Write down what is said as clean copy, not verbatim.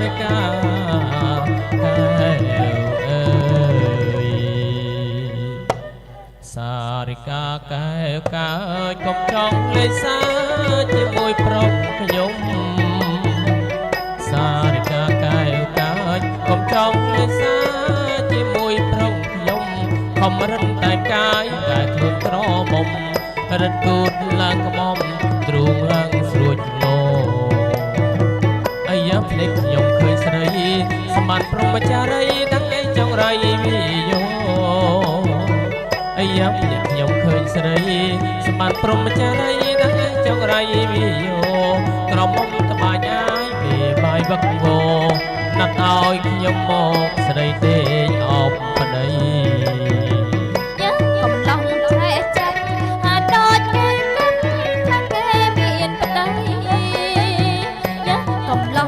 រកាកែវអើយសារិកាកែវកើយកុំចង់លេងសើចជាមួយប្រុសខ្ញុំសារិកាកែវកើយកុំចង់លេងសើចជាមួយប្រុសខ្ញុំខំរិនតែកាយតែខ្លួនក្រមុំរិនគូតឡើងក្បំទ្រូងឡើងស្រួចងោអាយ៉ាភ្នែកខ្ញុំឃើញស្រីសម្បត្តិព្រមចារីទាំងឯងចង់រៃវិយោអាយ៉ាភ្នែកខ្ញុំឃើញស្រីសម្បត្តិព្រមចារីទាំងឯងចង់រៃវិយោក្រមុំត្បាញអាយពេលបាយវឹកវោណាត់ឲ្យខ្ញុំមកស្រីទេងអបប្តីកំឡោះ